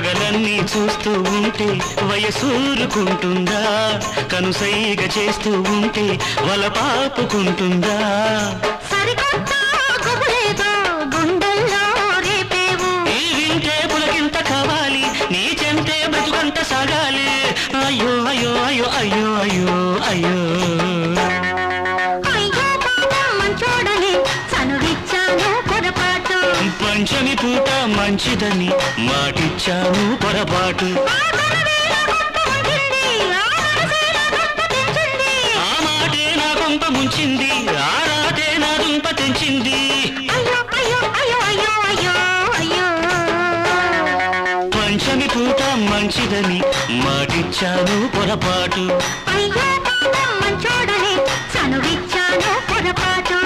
పగలన్నీ చూస్తూ ఉంటే వయసూరుకుంటుందా కనుసైగ చేస్తూ ఉంటే వల పాపుకుంటుందా సరికొత్త గుబులేదో గుండెల్లో రేపేవు ఈ వింటే పులకింత కావాలి నీ చెంతే బ్రతుకంత సాగాలి అయ్యో అయ్యో అయ్యో అయ్యో అయ్యో అయ్యో అయ్యో పాపం మంచోడని చనువిచ్చాను పొరపాటు పంచమి పూట మంచిదని మాటిచ్చాను పొరపాటు ఆ మాటే నా కొంప ముంచింది ఆ రాతే నా దుంప తెంచింది పంచమి పూట మంచిదని మాటిచ్చాను పొరపాటు అయ్యో పాపం మంచోడని చనువిచ్చాను పొరపాటు